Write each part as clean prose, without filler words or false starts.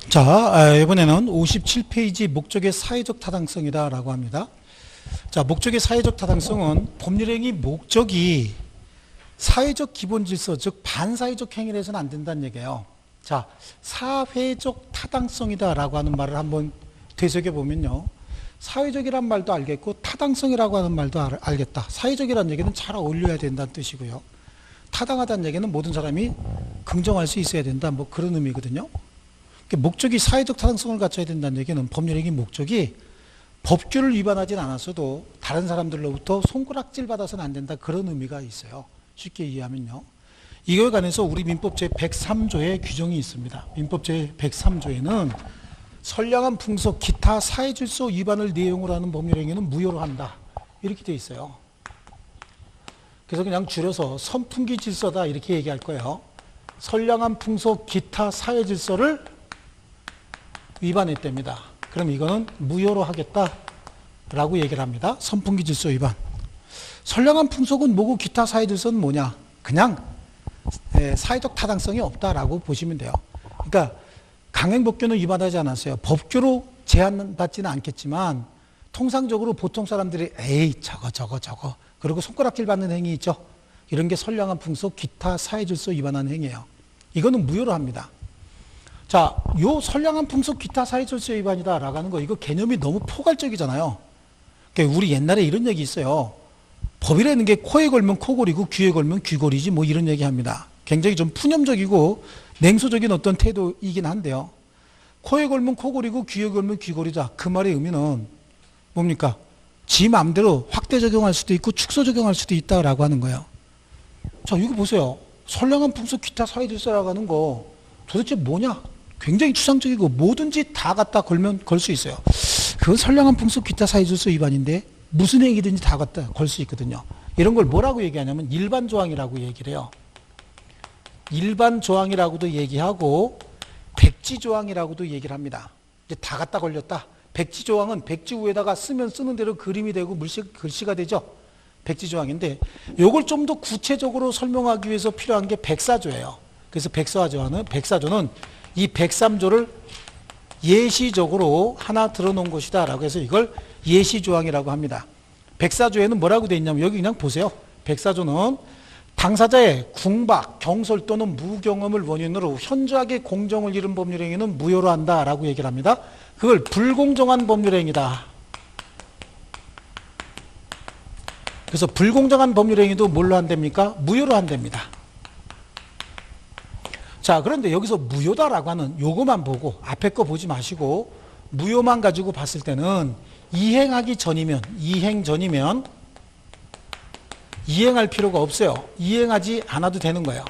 자, 이번에는 57페이지 목적의 사회적 타당성이다 라고 합니다. 자, 목적의 사회적 타당성은 법률행위 목적이 사회적 기본 질서, 즉 반사회적 행위를 해서는 안 된다는 얘기예요. 자, 사회적 타당성이다 라고 하는 말을 한번 되새겨 보면요, 사회적이란 말도 알겠고 타당성이라고 하는 말도 알겠다. 사회적이라는 얘기는 잘 어울려야 된다는 뜻이고요, 타당하다는 얘기는 모든 사람이 긍정할 수 있어야 된다, 뭐 그런 의미거든요. 목적이 사회적 타당성을 갖춰야 된다는 얘기는 법률행위 목적이 법규를 위반하진 않았어도 다른 사람들로부터 손가락질 받아서는 안 된다, 그런 의미가 있어요. 쉽게 이해하면요, 이거에 관해서 우리 민법 제103조에 규정이 있습니다. 민법 제103조에는 선량한 풍속, 기타 사회질서 위반을 내용으로 하는 법률행위는 무효로 한다, 이렇게 돼 있어요. 그래서 그냥 줄여서 선풍기 질서다 이렇게 얘기할 거예요. 선량한 풍속, 기타 사회질서를 위반했답니다. 그럼 이거는 무효로 하겠다라고 얘기를 합니다. 선풍기 질서 위반. 선량한 풍속은 뭐고 기타 사회질서는 뭐냐? 그냥 사회적 타당성이 없다라고 보시면 돼요. 그러니까 강행법규는 위반하지 않았어요. 법규로 제한받지는 않겠지만 통상적으로 보통 사람들이 에이 저거 그리고 손가락질 받는 행위 있죠. 이런 게 선량한 풍속, 기타 사회질서 위반하는 행위예요. 이거는 무효로 합니다. 자, 요 선량한 풍속 기타 사회질서 위반이다 라고 하는 거, 이거 개념이 너무 포괄적이잖아요. 그러니까 우리 옛날에 이런 얘기 있어요. 법이라는 게 코에 걸면 코골이고 귀에 걸면 귀걸이지, 뭐 이런 얘기 합니다. 굉장히 좀 푸념적이고 냉소적인 어떤 태도이긴 한데요, 코에 걸면 코골이고 귀에 걸면 귀걸이다, 그 말의 의미는 뭡니까? 지 마음대로 확대 적용할 수도 있고 축소 적용할 수도 있다라고 하는 거예요. 자, 이거 보세요. 선량한 풍속 기타 사회질서라고 하는 거 도대체 뭐냐? 굉장히 추상적이고 뭐든지 다 갖다 걸면 걸 수 있어요. 그건 선량한 풍속 기타 사회질서 위반인데 무슨 행위든지 다 갖다 걸 수 있거든요. 이런 걸 뭐라고 얘기하냐면 일반 조항이라고 얘기를 해요. 일반 조항이라고도 얘기하고 백지 조항이라고도 얘기를 합니다. 이제 다 갖다 걸렸다. 백지 조항은 백지 위에다가 쓰면 쓰는 대로 그림이 되고 글씨가 되죠. 백지 조항인데 이걸 좀 더 구체적으로 설명하기 위해서 필요한 게 백사조예요. 그래서 백사조는 이 103조를 예시적으로 하나 들어놓은 것이다 라고 해서 이걸 예시조항이라고 합니다. 백사조에는 뭐라고 되어 있냐면 여기 그냥 보세요. 백사조는 당사자의 궁박, 경솔 또는 무경험을 원인으로 현저하게 공정을 잃은 법률행위는 무효로 한다 라고 얘기를 합니다. 그걸 불공정한 법률행위다. 그래서 불공정한 법률행위도 뭘로 한답니까? 무효로 한답니다. 자, 그런데 여기서 무효다라고 하는 요거만 보고 앞에 거 보지 마시고 무효만 가지고 봤을 때는 이행 전이면 이행할 필요가 없어요. 이행하지 않아도 되는 거예요.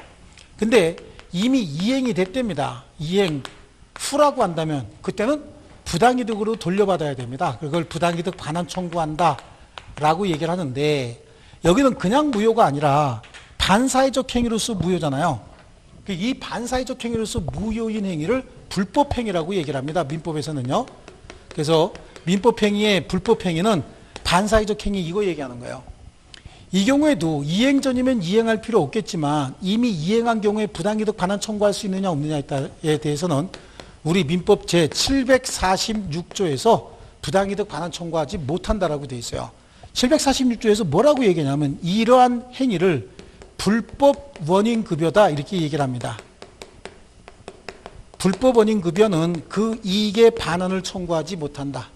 근데 이미 이행이 됐답니다. 이행 후라고 한다면 그때는 부당이득으로 돌려받아야 됩니다. 그걸 부당이득 반환 청구한다 라고 얘기를 하는데 여기는 그냥 무효가 아니라 반사회적 행위로서 무효잖아요. 이 반사회적 행위로서 무효인 행위를 불법행위라고 얘기를 합니다. 민법에서는요. 그래서 민법행위의 불법행위는 반사회적 행위, 이거 얘기하는 거예요. 이 경우에도 이행 전이면 이행할 필요 없겠지만 이미 이행한 경우에 부당이득 반환 청구할 수 있느냐 없느냐에 대해서는 우리 민법 제746조에서 부당이득 반환 청구하지 못한다라고 되어 있어요. 746조에서 뭐라고 얘기하냐면 이러한 행위를 불법 원인급여다 이렇게 얘기를 합니다. 불법 원인급여는 그 이익의 반환을 청구하지 못한다.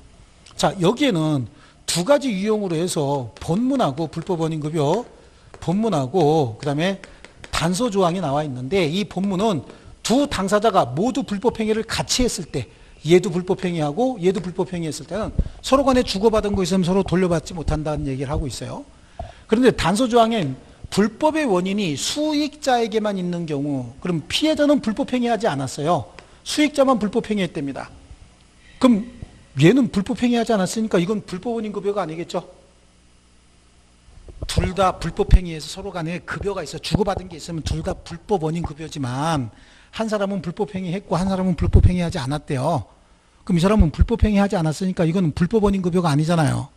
자, 여기에는 두 가지 유형으로 해서 본문하고 불법 원인급여 본문하고 그 다음에 단서조항이 나와 있는데 이 본문은 두 당사자가 모두 불법행위를 같이 했을 때, 얘도 불법행위하고 얘도 불법행위했을 때는 서로 간에 주고받은 거 있으면 서로 돌려받지 못한다는 얘기를 하고 있어요. 그런데 단서조항엔 불법의 원인이 수익자에게만 있는 경우, 그럼 피해자는 불법행위하지 않았어요. 수익자만 불법행위했답니다. 그럼 얘는 불법행위하지 않았으니까 이건 불법 원인급여가 아니겠죠? 둘 다 불법행위해서 서로 간에 급여가 있어, 주고받은 게 있으면 둘 다 불법 원인급여지만 한 사람은 불법행위했고 한 사람은 불법행위하지 않았대요. 그럼 이 사람은 불법행위하지 않았으니까 이건 불법 원인급여가 아니잖아요.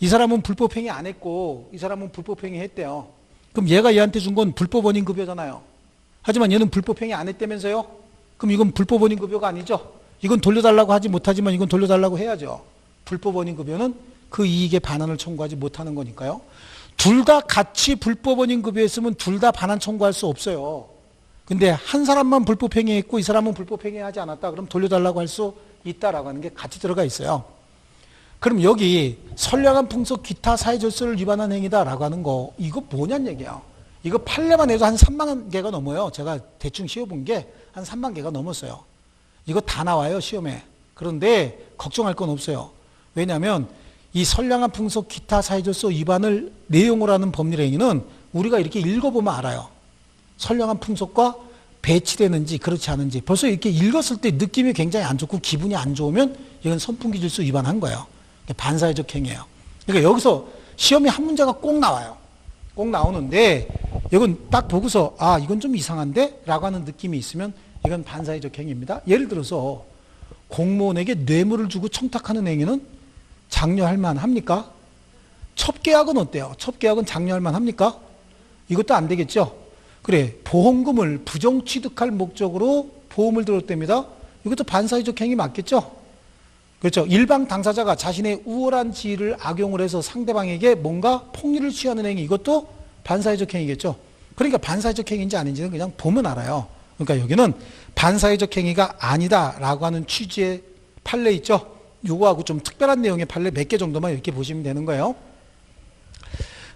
이 사람은 불법행위 안 했고 이 사람은 불법행위했대요. 그럼 얘가 얘한테 준 건 불법 원인급여잖아요. 하지만 얘는 불법행위 안 했다면서요? 그럼 이건 불법 원인급여가 아니죠? 이건 돌려달라고 하지 못하지만 이건 돌려달라고 해야죠. 불법 원인급여는 그 이익의 반환을 청구하지 못하는 거니까요. 둘 다 같이 불법 원인급여했으면 둘 다 반환 청구할 수 없어요. 근데 한 사람만 불법 행위했고 이 사람은 불법 행위하지 않았다. 그럼 돌려달라고 할 수 있다라고 하는 게 같이 들어가 있어요. 그럼 여기 선량한 풍속 기타 사회질서를 위반한 행위다라고 하는 거 이거 뭐냐는 얘기야. 이거 판례만 해도 한 3만 개가 넘어요. 제가 대충 씌워본 게 한 3만 개가 넘었어요. 이거 다 나와요 시험에. 그런데 걱정할 건 없어요. 왜냐하면 이 선량한 풍속 기타 사회질서 위반을 내용으로 하는 법률 행위는 우리가 이렇게 읽어보면 알아요. 선량한 풍속과 배치되는지 그렇지 않은지 벌써 이렇게 읽었을 때 느낌이 굉장히 안 좋고 기분이 안 좋으면 이건 선풍기 질서 위반한 거예요. 반사회적 행위예요. 그러니까 여기서 시험에 한 문제가 꼭 나와요. 꼭 나오는데 이건 딱 보고서 아 이건 좀 이상한데? 라고 하는 느낌이 있으면 이건 반사회적 행위입니다. 예를 들어서 공무원에게 뇌물을 주고 청탁하는 행위는 장려할 만합니까? 첩계약은 어때요? 첩계약은 장려할 만합니까? 이것도 안 되겠죠? 그래 보험금을 부정 취득할 목적으로 보험을 들었답니다. 이것도 반사회적 행위 맞겠죠? 그렇죠. 일방 당사자가 자신의 우월한 지위를 악용을 해서 상대방에게 뭔가 폭리를 취하는 행위 이것도 반사회적 행위겠죠. 그러니까 반사회적 행위인지 아닌지는 그냥 보면 알아요. 그러니까 여기는 반사회적 행위가 아니다라고 하는 취지의 판례 있죠. 요거하고 좀 특별한 내용의 판례 몇 개 정도만 이렇게 보시면 되는 거예요.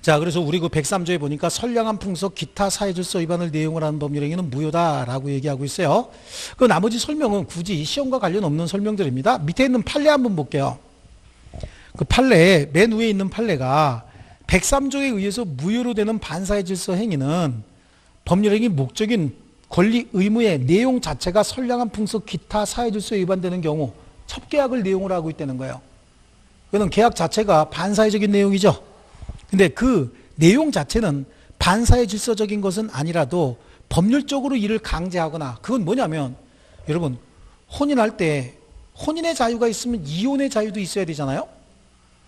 자, 그래서 우리 그 103조에 보니까 선량한 풍속 기타 사회질서 위반을 내용으로 하는 법률행위는 무효다라고 얘기하고 있어요. 그 나머지 설명은 굳이 시험과 관련 없는 설명들입니다. 밑에 있는 판례 한번 볼게요. 그 판례 맨 위에 있는 판례가 103조에 의해서 무효로 되는 반사회질서 행위는 법률행위 목적인 권리 의무의 내용 자체가 선량한 풍속 기타 사회질서에 위반되는 경우 첩계약을 내용으로 하고 있다는 거예요. 그는 계약 자체가 반사회적인 내용이죠. 근데 그 내용 자체는 반사회 질서적인 것은 아니라도 법률적으로 이를 강제하거나 그건 뭐냐면 여러분 혼인할 때 혼인의 자유가 있으면 이혼의 자유도 있어야 되잖아요.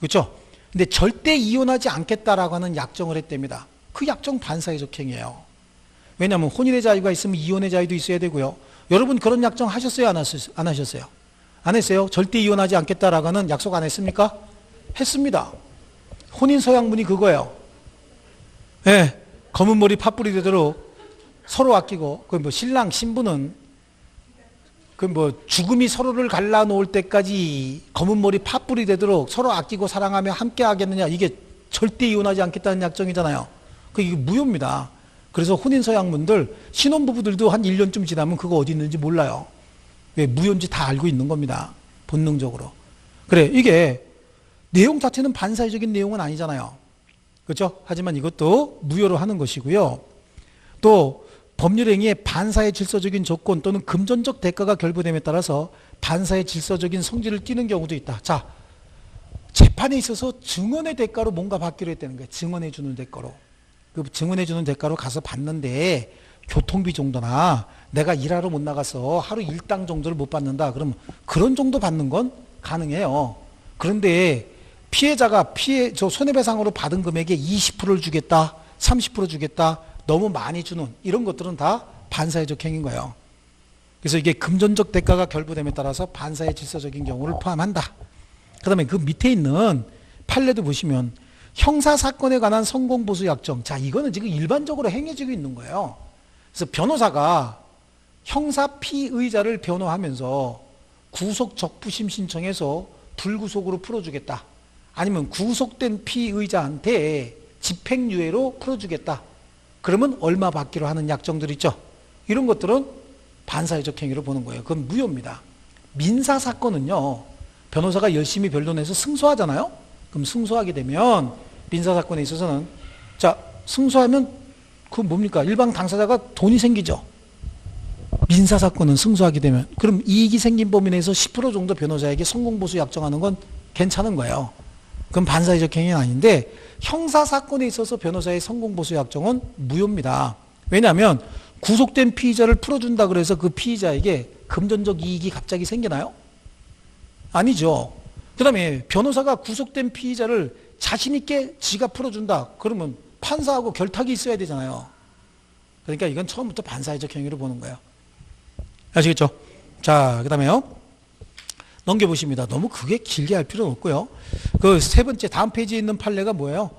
그렇죠? 근데 절대 이혼하지 않겠다라고 하는 약정을 했답니다. 그 약정 반사회적 행위예요. 왜냐하면 혼인의 자유가 있으면 이혼의 자유도 있어야 되고요. 여러분 그런 약정 하셨어요? 안 하셨어요? 안 했어요? 절대 이혼하지 않겠다라고 하는 약속 안 했습니까? 했습니다. 혼인 서약문이 그거예요. 예, 검은 머리 팥불이 되도록 서로 아끼고, 그 뭐 신랑 신부는 그 뭐 죽음이 서로를 갈라놓을 때까지 검은 머리 팥불이 되도록 서로 아끼고 사랑하며 함께 하겠느냐, 이게 절대 이혼하지 않겠다는 약정이잖아요. 이게 무효입니다. 그래서 혼인 서약문들 신혼부부들도 한 1년쯤 지나면 그거 어디 있는지 몰라요. 왜 무효인지 다 알고 있는 겁니다. 본능적으로. 그래, 이게 내용 자체는 반사회적인 내용은 아니잖아요. 그렇죠? 하지만 이것도 무효로 하는 것이고요. 또 법률행위의 반사회 질서적인 조건 또는 금전적 대가가 결부됨에 따라서 반사회 질서적인 성질을 띠는 경우도 있다. 자, 재판에 있어서 증언의 대가로 뭔가 받기로 했다는 거예요. 증언해 주는 대가로. 그 증언해 주는 대가로 가서 받는데 교통비 정도나 내가 일하러 못 나가서 하루 일당 정도를 못 받는다. 그럼 그런 정도 받는 건 가능해요. 그런데 피해자가 저 손해배상으로 받은 금액의 20%를 주겠다, 30% 주겠다, 너무 많이 주는 이런 것들은 다 반사회적 행위인 거예요. 그래서 이게 금전적 대가가 결부됨에 따라서 반사회 질서적인 경우를 포함한다. 그 다음에 그 밑에 있는 판례도 보시면 형사사건에 관한 성공보수 약정. 자, 이거는 지금 일반적으로 행해지고 있는 거예요. 그래서 변호사가 형사 피의자를 변호하면서 구속 적부심 신청해서 불구속으로 풀어주겠다. 아니면 구속된 피의자한테 집행유예로 풀어주겠다. 그러면 얼마 받기로 하는 약정들 있죠. 이런 것들은 반사회적 행위로 보는 거예요. 그건 무효입니다. 민사사건은요. 변호사가 열심히 변론해서 승소하잖아요. 그럼 승소하게 되면 민사사건에 있어서는 자 승소하면 그 뭡니까? 일방 당사자가 돈이 생기죠. 민사사건은 승소하게 되면 그럼 이익이 생긴 범위 내에서 10% 정도 변호사에게 성공보수 약정하는 건 괜찮은 거예요. 그건 반사회적 행위는 아닌데 형사사건에 있어서 변호사의 성공보수 약정은 무효입니다. 왜냐하면 구속된 피의자를 풀어준다 그래서 그 피의자에게 금전적 이익이 갑자기 생기나요? 아니죠. 그 다음에 변호사가 구속된 피의자를 자신 있게 지가 풀어준다. 그러면 판사하고 결탁이 있어야 되잖아요. 그러니까 이건 처음부터 반사회적 행위로 보는 거예요. 아시겠죠? 자, 그 다음에요. 넘겨보십니다. 너무 그게 길게 할 필요는 없고요. 그 세 번째 다음 페이지에 있는 판례가 뭐예요?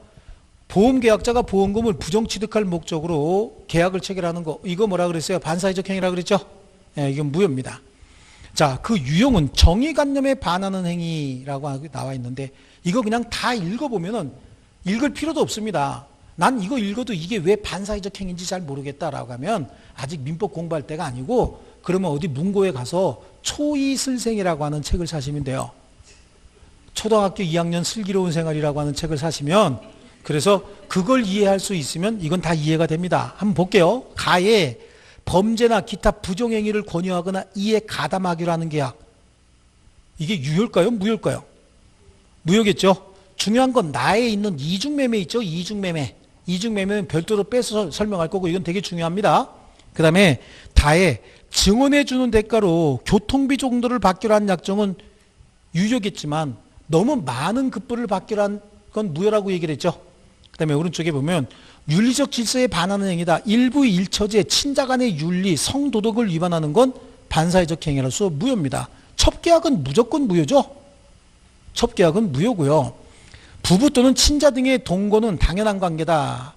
보험계약자가 보험금을 부정취득할 목적으로 계약을 체결하는 거, 이거 뭐라 그랬어요? 반사회적 행위라 그랬죠? 예, 이건 무효입니다. 자, 그 유형은 정의관념에 반하는 행위라고 나와 있는데, 이거 그냥 다 읽어보면은 읽을 필요도 없습니다. 난 이거 읽어도 이게 왜 반사회적 행위인지 잘 모르겠다라고 하면 아직 민법 공부할 때가 아니고, 그러면 어디 문고에 가서 초이슬생이라고 하는 책을 사시면 돼요. 초등학교 2학년 슬기로운 생활이라고 하는 책을 사시면, 그래서 그걸 이해할 수 있으면 이건 다 이해가 됩니다. 한번 볼게요. 가에 범죄나 기타 부정행위를 권유하거나 이에 가담하기로 하는 계약. 이게 유효일까요? 무효일까요? 무효겠죠? 중요한 건 나에 있는 이중매매 있죠? 이중매매. 이중매매는 별도로 빼서 설명할 거고 이건 되게 중요합니다. 그 다음에 다에 증언해주는 대가로 교통비 정도를 받기로 한 약정은 유효겠지만 너무 많은 급부를 받기로 한 건 무효라고 얘기를 했죠. 그 다음에 오른쪽에 보면 윤리적 질서에 반하는 행위다. 일부 일처제 친자 간의 윤리, 성도덕을 위반하는 건 반사회적 행위라서 무효입니다. 첩계약은 무조건 무효죠. 첩계약은 무효고요. 부부 또는 친자 등의 동거는 당연한 관계다.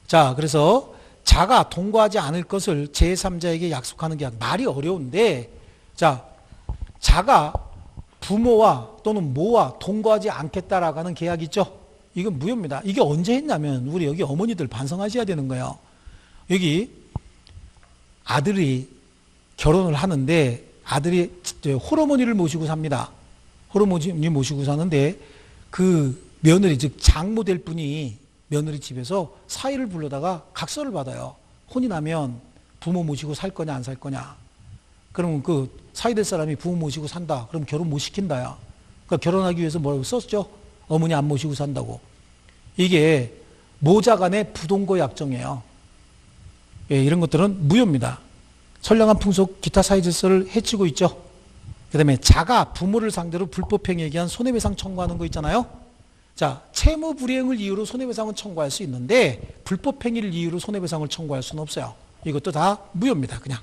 자, 그래서 자가 동거하지 않을 것을 제3자에게 약속하는 계약. 말이 어려운데, 자, 자가 부모와 또는 모와 동거하지 않겠다라고 하는 계약 있죠. 이건 무효입니다. 이게 언제 했냐면 우리 여기 어머니들 반성하셔야 되는 거예요. 여기 아들이 결혼을 하는데 아들이 홀어머니를 모시고 삽니다. 홀어머니 모시고 사는데 그 며느리 즉 장모 될 분이 며느리 집에서 사위를 불러다가 각서를 받아요. 혼이 나면 부모 모시고 살 거냐 안 살 거냐. 그러면 그 사위 될 사람이 부모 모시고 산다. 그럼 결혼 못 시킨다야. 그러니까 결혼하기 위해서 뭐라고 썼죠? 어머니 안 모시고 산다고. 이게 모자 간의 부동거 약정이에요. 예, 이런 것들은 무효입니다. 선량한 풍속 기타 사회질서를 해치고 있죠. 그 다음에 자가 부모를 상대로 불법행위에 의한 손해배상 청구하는 거 있잖아요. 자, 채무 불이행을 이유로 손해배상은 청구할 수 있는데 불법행위를 이유로 손해배상을 청구할 수는 없어요. 이것도 다 무효입니다. 그냥.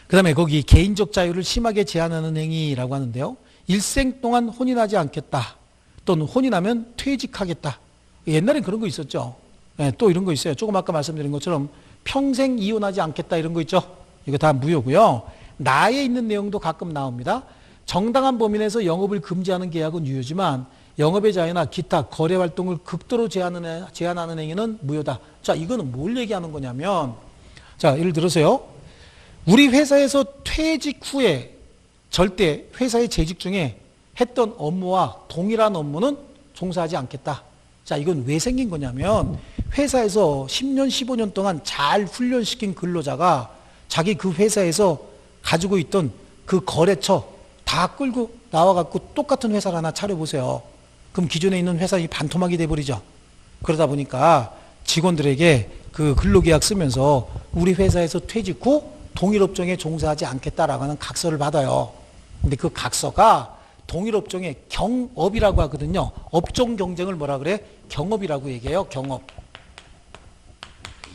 그 다음에 거기 개인적 자유를 심하게 제한하는 행위라고 하는데요. 일생 동안 혼인하지 않겠다. 또는 혼인하면 퇴직하겠다. 옛날엔 그런 거 있었죠. 네, 또 이런 거 있어요. 조금 아까 말씀드린 것처럼 평생 이혼하지 않겠다 이런 거 있죠. 이거 다 무효고요. 나에 있는 내용도 가끔 나옵니다. 정당한 범위 내에서 영업을 금지하는 계약은 유효지만 영업의 자유나 기타 거래 활동을 극도로 제한하는 행위는 무효다. 자, 이거는 뭘 얘기하는 거냐면, 자, 예를 들어서요. 우리 회사에서 퇴직 후에 절대 회사의 재직 중에 했던 업무와 동일한 업무는 종사하지 않겠다. 자, 이건 왜 생긴 거냐면 회사에서 10년, 15년 동안 잘 훈련시킨 근로자가 자기 그 회사에서 가지고 있던 그 거래처 다 끌고 나와갖고 똑같은 회사를 하나 차려보세요. 그럼 기존에 있는 회사가 반토막이 돼버리죠. 그러다 보니까 직원들에게 그 근로계약 쓰면서 우리 회사에서 퇴직 후 동일 업종에 종사하지 않겠다라고 하는 각서를 받아요. 근데 그 각서가 동일 업종의 경업이라고 하거든요. 업종 경쟁을 뭐라 그래? 경업이라고 얘기해요. 경업.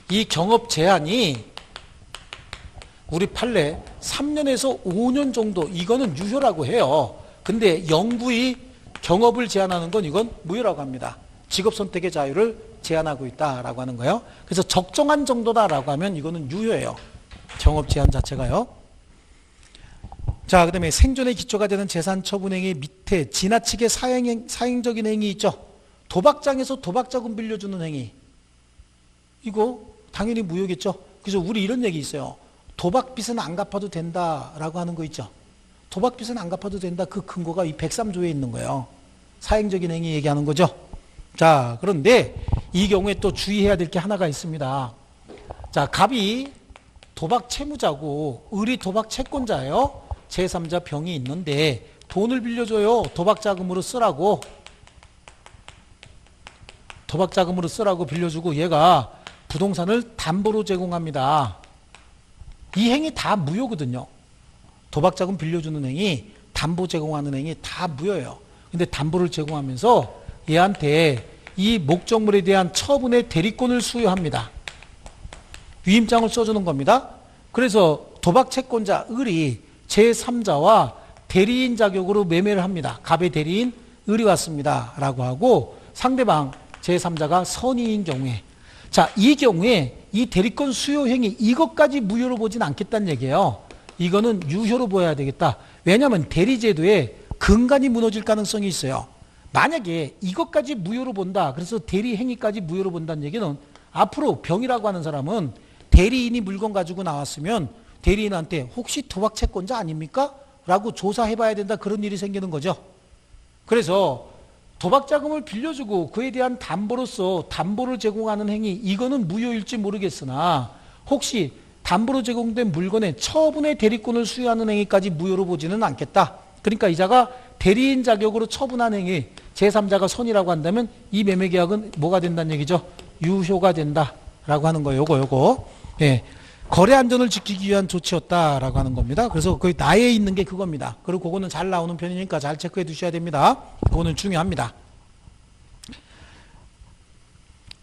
이 경업 제한이 우리 판례 3년에서 5년 정도 이거는 유효라고 해요. 근데 영구히 경업을 제한하는 건 이건 무효라고 합니다. 직업 선택의 자유를 제한하고 있다라고 하는 거예요. 그래서 적정한 정도다라고 하면 이거는 유효해요. 경업 제한 자체가요. 자, 그 다음에 생존의 기초가 되는 재산 처분행위 밑에 지나치게 사행적인 행위 있죠. 도박장에서 도박자금 빌려주는 행위. 이거 당연히 무효겠죠. 그래서 우리 이런 얘기 있어요. 도박빚은 안 갚아도 된다라고 하는 거 있죠. 도박빚은 안 갚아도 된다. 그 근거가 이 103조에 있는 거예요. 사행적인 행위 얘기하는 거죠. 자, 그런데 이 경우에 또 주의해야 될 게 하나가 있습니다. 자, 갑이 도박 채무자고 을이 도박 채권자예요. 제3자 병이 있는데 돈을 빌려줘요. 도박자금으로 쓰라고. 도박자금으로 쓰라고 빌려주고 얘가 부동산을 담보로 제공합니다. 이 행위 다 무효거든요. 도박자금 빌려주는 행위, 담보 제공하는 행위 다 무효예요. 근데 담보를 제공하면서 얘한테 이 목적물에 대한 처분의 대리권을 수여합니다. 위임장을 써주는 겁니다. 그래서 도박 채권자 을이 제3자와 대리인 자격으로 매매를 합니다. 갑의 대리인 을이 왔습니다. 라고 하고 상대방 제3자가 선의인 경우에 자, 이 경우에 이 대리권 수요 행위 이것까지 무효로 보진 않겠다는 얘기예요. 이거는 유효로 보여야 되겠다. 왜냐하면 대리제도에 근간이 무너질 가능성이 있어요. 만약에 이것까지 무효로 본다. 그래서 대리 행위까지 무효로 본다는 얘기는 앞으로 병이라고 하는 사람은 대리인이 물건 가지고 나왔으면 대리인한테 혹시 도박 채권자 아닙니까? 라고 조사해봐야 된다. 그런 일이 생기는 거죠. 그래서 도박 자금을 빌려주고 그에 대한 담보로서 담보를 제공하는 행위 이거는 무효일지 모르겠으나 혹시 담보로 제공된 물건의 처분의 대리권을 수여하는 행위까지 무효로 보지는 않겠다. 그러니까 이자가 대리인 자격으로 처분한 행위 제3자가 선이라고 한다면 이 매매계약은 뭐가 된다는 얘기죠? 유효가 된다라고 하는 거예요. 요거. 예. 거래 안전을 지키기 위한 조치였다라고 하는 겁니다. 그래서 그 나에 있는 게 그겁니다. 그리고 그거는 잘 나오는 편이니까 잘 체크해 두셔야 됩니다. 그거는 중요합니다.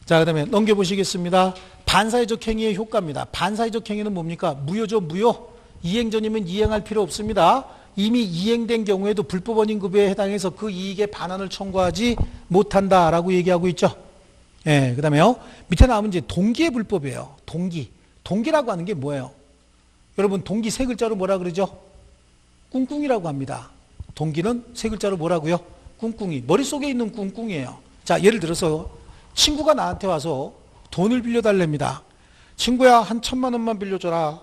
자, 그다음에 넘겨보시겠습니다. 반사회적 행위의 효과입니다. 반사회적 행위는 뭡니까? 무효죠, 무효. 이행 전이면 이행할 필요 없습니다. 이미 이행된 경우에도 불법원인급에 해당해서 그 이익에 반환을 청구하지 못한다라고 얘기하고 있죠. 예, 그다음에요. 밑에 나오면 이제 동기의 불법이에요. 동기라고 하는 게 뭐예요? 여러분 동기 세 글자로 뭐라 그러죠? 꿍꿍이라고 합니다. 동기는 세 글자로 뭐라고요? 꿍꿍이. 머릿속에 있는 꿍꿍이에요. 자, 예를 들어서 친구가 나한테 와서 돈을 빌려달랍니다. 친구야, 한 1,000만 원만 빌려줘라.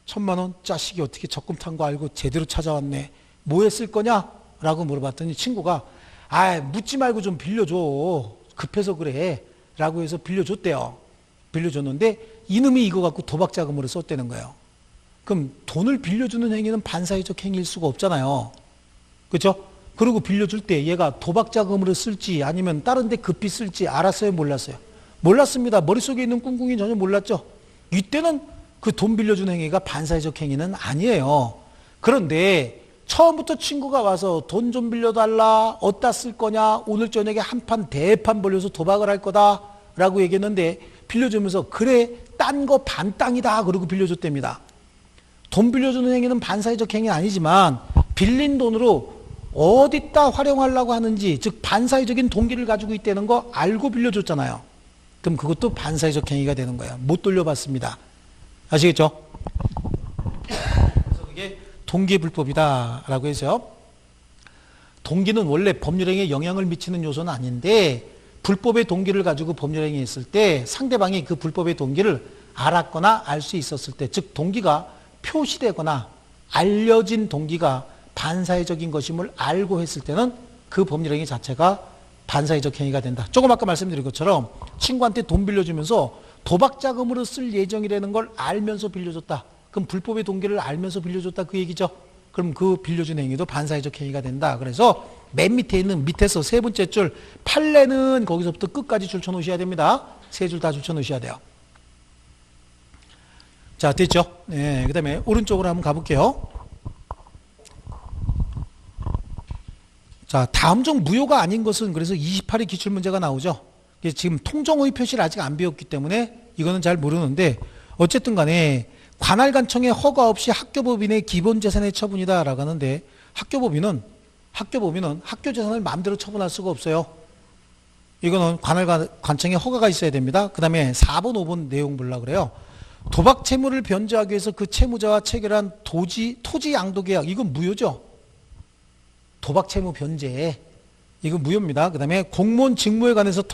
1,000만 원? 자식이 어떻게 적금 탄 거 알고 제대로 찾아왔네. 뭐에 쓸 거냐? 라고 물어봤더니 친구가 묻지 말고 좀 빌려줘. 급해서 그래. 라고 해서 빌려줬대요. 빌려줬는데 이놈이 이거 갖고 도박 자금으로 썼다는 거예요. 그럼 돈을 빌려주는 행위는 반사회적 행위일 수가 없잖아요. 그렇죠? 그리고 빌려줄 때 얘가 도박 자금으로 쓸지 아니면 다른 데 급히 쓸지 알았어요, 몰랐어요? 몰랐습니다. 머릿속에 있는 꿍꿍이 전혀 몰랐죠. 이때는 그 돈 빌려주는 행위가 반사회적 행위는 아니에요. 그런데 처음부터 친구가 와서 돈 좀 빌려달라, 어디다 쓸 거냐, 오늘 저녁에 한 판 대판 벌려서 도박을 할 거다 라고 얘기했는데 빌려주면서 그래, 딴 거 반땅이다 그러고 빌려줬답니다. 돈 빌려주는 행위는 반사회적 행위는 아니지만 빌린 돈으로 어디다 활용하려고 하는지, 즉 반사회적인 동기를 가지고 있다는 거 알고 빌려줬잖아요. 그럼 그것도 반사회적 행위가 되는 거예요. 못 돌려받습니다. 아시겠죠? 그래서 그게 동기의 불법이다라고 해서, 동기는 원래 법률행위에 영향을 미치는 요소는 아닌데 불법의 동기를 가지고 법률행위 했을 때 상대방이 그 불법의 동기를 알았거나 알 수 있었을 때, 즉 동기가 표시되거나 알려진 동기가 반사회적인 것임을 알고 했을 때는 그 법률행위 자체가 반사회적 행위가 된다. 조금 아까 말씀드린 것처럼 친구한테 돈 빌려주면서 도박 자금으로 쓸 예정이라는 걸 알면서 빌려줬다. 그럼 불법의 동기를 알면서 빌려줬다 그 얘기죠. 그럼 그 빌려준 행위도 반사회적 행위가 된다. 그래서 맨 밑에 있는 밑에서 세 번째 줄 판례는 거기서부터 끝까지 줄쳐 놓으셔야 됩니다. 세 줄 다 줄쳐 놓으셔야 돼요. 자, 됐죠? 네, 그 다음에 오른쪽으로 한번 가볼게요. 자, 다음 중 무효가 아닌 것은, 그래서 28의 기출문제가 나오죠. 지금 통정의 표시를 아직 안 배웠기 때문에 이거는 잘 모르는데, 어쨌든 간에 관할관청의 허가 없이 학교법인의 기본재산의 처분이다 라고 하는데, 학교법인은 학교 재산을 마음대로 처분할 수가 없어요. 이거는 관할관청의 허가가 있어야 됩니다. 그 다음에 4번, 5번 내용 보려고 그래요. 도박 채무를 변제하기 위해서 그 채무자와 체결한 토지 양도계약, 이건 무효죠. 도박 채무 변제, 이건 무효입니다. 그 다음에 공무원 직무에 관해서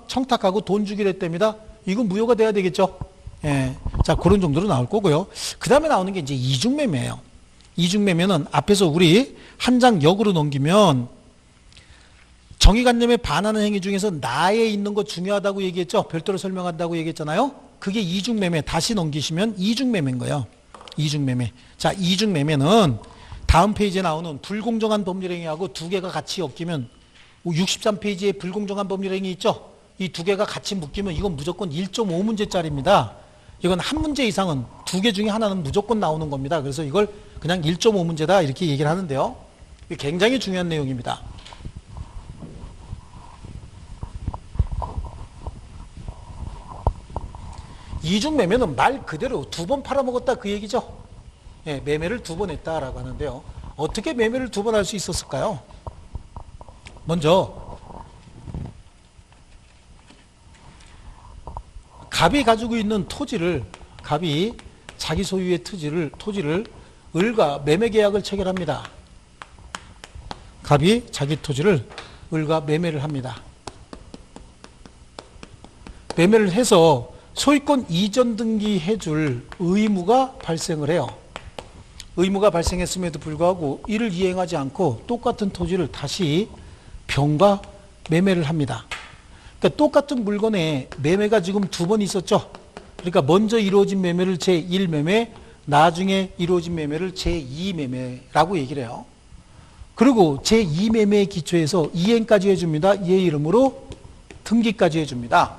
청탁하고 돈 주기로 했답니다. 이건 무효가 돼야 되겠죠. 예. 자, 그런 정도로 나올 거고요. 그 다음에 나오는 게 이제 이중매매예요. 이중매매는 앞에서 우리 한 장 역으로 넘기면 정의관념에 반하는 행위 중에서 나에 있는 거 중요하다고 얘기했죠. 별도로 설명한다고 얘기했잖아요. 그게 이중매매. 다시 넘기시면 이중매매인 거예요. 이중매매. 자, 이중매매는 다음 페이지에 나오는 불공정한 법률행위하고 두 개가 같이 엮이면, 63페이지에 불공정한 법률행위 있죠? 이 두 개가 같이 묶이면 이건 무조건 1.5문제짜리입니다. 이건 한 문제 이상은, 두 개 중에 하나는 무조건 나오는 겁니다. 그래서 이걸 그냥 1.5문제다 이렇게 얘기를 하는데요. 이게 굉장히 중요한 내용입니다. 이중매매는 말 그대로 두 번 팔아먹었다 그 얘기죠. 예, 매매를 두 번 했다라고 하는데요. 어떻게 매매를 두 번 할 수 있었을까요? 먼저 갑이 가지고 있는 토지를, 갑이 자기 소유의 토지를 을과 매매 계약을 체결합니다. 갑이 자기 토지를 을과 매매를 합니다. 매매를 해서 소유권 이전 등기 해줄 의무가 발생을 해요. 의무가 발생했음에도 불구하고 이를 이행하지 않고 똑같은 토지를 다시 병과 매매를 합니다. 그러니까 똑같은 물건에 매매가 지금 두 번 있었죠. 그러니까 먼저 이루어진 매매를 제1매매, 나중에 이루어진 매매를 제2매매라고 얘기를 해요. 그리고 제2매매의 기초에서 이행까지 해줍니다. 이의 이름으로 등기까지 해줍니다.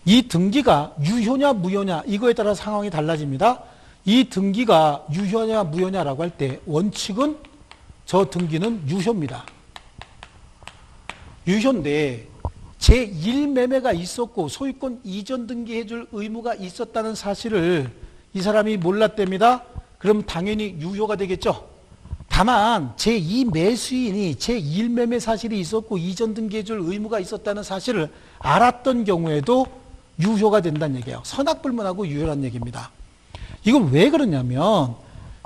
이 등기가 유효냐 무효냐 이거에 따라 상황이 달라집니다. 이 등기가 유효냐 무효냐라고 할 때 원칙은 저 등기는 유효입니다. 유효인데 제1매매가 있었고 소유권 이전 등기해줄 의무가 있었다는 사실을 이 사람이 몰랐답니다. 그럼 당연히 유효가 되겠죠. 다만 제2매수인이 제1매매 사실이 있었고 이전 등기해줄 의무가 있었다는 사실을 알았던 경우에도 유효가 된다는 얘기예요. 선악불문하고 유효란 얘기입니다. 이건 왜 그러냐면,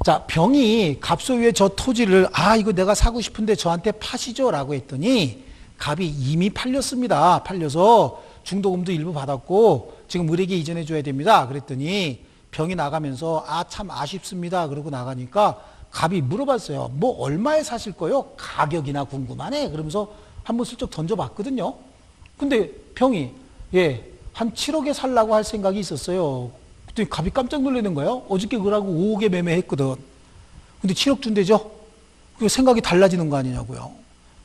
자, 병이 갑 소유의 저 토지를 이거 내가 사고 싶은데 저한테 파시죠 라고 했더니 갑이 이미 팔렸습니다. 팔려서 중도금도 일부 받았고 지금 을에게 이전해 줘야 됩니다. 그랬더니 병이 나가면서 참 아쉽습니다. 그러고 나가니까 갑이 물어봤어요. 뭐 얼마에 사실 거요? 가격이나 궁금하네. 그러면서 한번 슬쩍 던져봤거든요. 근데 병이 한 7억에 살라고 할 생각이 있었어요. 그랬더니 갑이 깜짝 놀라는 거예요. 어저께 그러고 5억에 매매했거든. 근데 7억 준대죠? 그 생각이 달라지는 거 아니냐고요.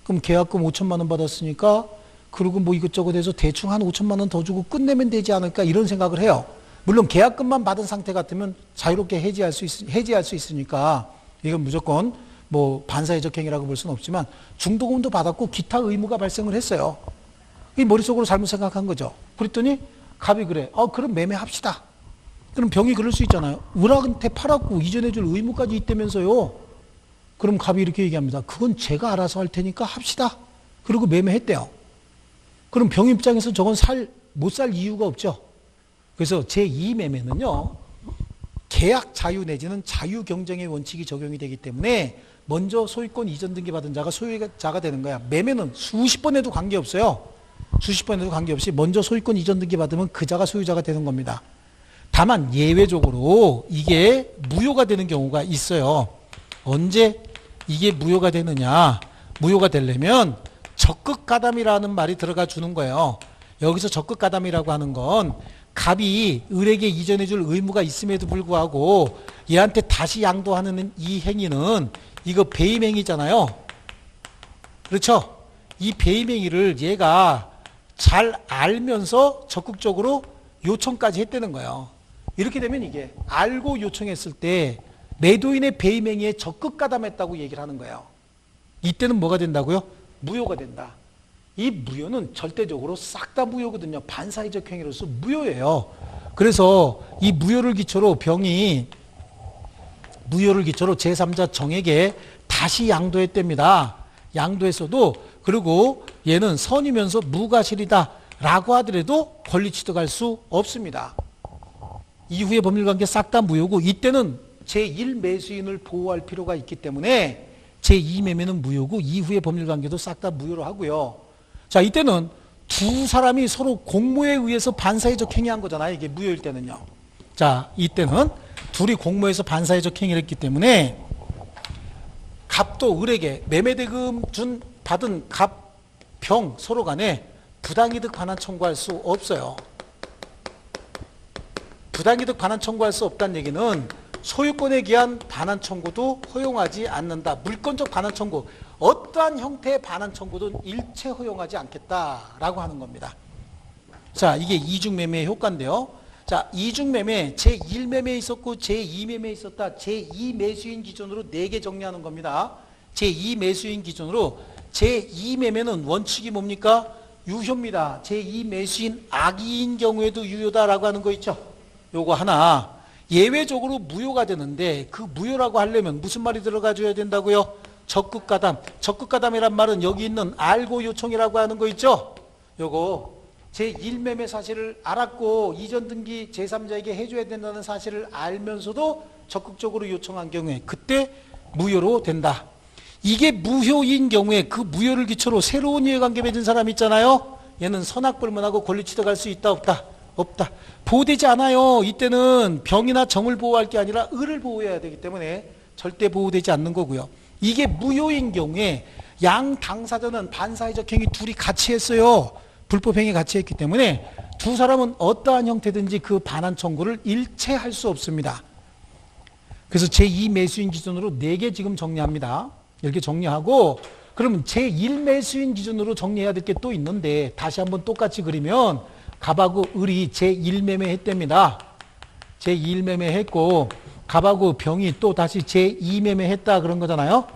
그럼 계약금 5천만 원 받았으니까 그리고 뭐 이것저것 해서 대충 한 5천만 원 더 주고 끝내면 되지 않을까 이런 생각을 해요. 물론 계약금만 받은 상태 같으면 자유롭게 해지할 수 있으니까 이건 무조건 뭐 반사회적 행위라고 볼 수는 없지만 중도금도 받았고 기타 의무가 발생을 했어요. 이 머릿속으로 잘못 생각한 거죠. 그랬더니 갑이 그래. 그럼 매매합시다. 그럼 병이 그럴 수 있잖아요. 을한테 팔았고 이전해줄 의무까지 있다면서요. 그럼 갑이 이렇게 얘기합니다. 그건 제가 알아서 할 테니까 합시다. 그리고 매매했대요. 그럼 병 입장에서 저건 못 살 이유가 없죠. 그래서 제2매매는요. 계약 자유 내지는 자유 경쟁의 원칙이 적용이 되기 때문에 먼저 소유권 이전 등기 받은 자가 소유자가 되는 거야. 매매는 수십 번 해도 관계없어요. 수십 번 해도 관계없이 먼저 소유권 이전 등기 받으면 그 자가 소유자가 되는 겁니다. 다만 예외적으로 이게 무효가 되는 경우가 있어요. 언제 이게 무효가 되느냐? 무효가 되려면 적극가담이라는 말이 들어가 주는 거예요. 여기서 적극가담이라고 하는 건 갑이 을에게 이전해줄 의무가 있음에도 불구하고 얘한테 다시 양도하는 이 행위는 이거 배임행위잖아요. 그렇죠? 이 배임행위를 얘가 잘 알면서 적극적으로 요청까지 했다는 거예요. 이렇게 되면 이게 알고 요청했을 때 매도인의 배임행위에 적극 가담했다고 얘기를 하는 거예요. 이때는 뭐가 된다고요? 무효가 된다. 이 무효는 절대적으로 싹 다 무효거든요. 반사회적 행위로서 무효예요. 그래서 이 무효를 기초로 병이 제3자 정에게 다시 양도했답니다. 양도했어도 그리고 얘는 선이면서 무과실이다 라고 하더라도 권리 취득할 수 없습니다. 이후의 법률관계 싹 다 무효고 이때는 제1매수인을 보호할 필요가 있기 때문에 제2매매는 무효고 이후의 법률관계도 싹 다 무효로 하고요. 자, 이때는 두 사람이 서로 공모에 의해서 반사회적 행위한 거잖아요. 이게 무효일 때는요. 자, 이때는 둘이 공모해서 반사회적 행위를 했기 때문에 갑도 을에게 매매대금 받은 갑, 병 서로 간에 부당이득 반환 청구할 수 없어요. 부당이득 반환 청구할 수 없다는 얘기는 소유권에 기한 반환 청구도 허용하지 않는다. 물권적 반환 청구, 어떠한 형태의 반환 청구든 일체 허용하지 않겠다라고 하는 겁니다. 자, 이게 이중매매의 효과인데요. 자, 이중매매, 제1매매에 있었고 제2매매에 있었다. 제2매수인 기준으로 4개 정리하는 겁니다. 제2매수인 기준으로 제2매매는 원칙이 뭡니까? 유효입니다. 제2매수인 악의인 경우에도 유효다라고 하는 거 있죠. 요거 하나. 예외적으로 무효가 되는데 그 무효라고 하려면 무슨 말이 들어가줘야 된다고요? 적극가담. 적극가담이란 말은 여기 있는 알고 요청이라고 하는 거 있죠? 요거 제1매매 사실을 알았고 이전 등기 제3자에게 해줘야 된다는 사실을 알면서도 적극적으로 요청한 경우에 그때 무효로 된다. 이게 무효인 경우에 그 무효를 기초로 새로운 이해관계 맺은 사람 있잖아요. 얘는 선악불문하고 권리 취득할 수 있다 없다? 없다. 보호되지 않아요. 이때는 병이나 정을 보호할 게 아니라 을을 보호해야 되기 때문에 절대 보호되지 않는 거고요. 이게 무효인 경우에 양 당사자는 반사회적 행위 둘이 같이 했어요. 불법행위 같이 했기 때문에 두 사람은 어떠한 형태든지 그 반환 청구를 일체할 수 없습니다. 그래서 제2매수인 기준으로 4개 지금 정리합니다. 이렇게 정리하고 그러면 제1매수인 기준으로 정리해야 될 게 또 있는데 다시 한번 똑같이 그리면 갑하고 을이 제1매매 했답니다. 제1매매 했고 갑하고 병이 또 다시 제2매매 했다 그런 거잖아요.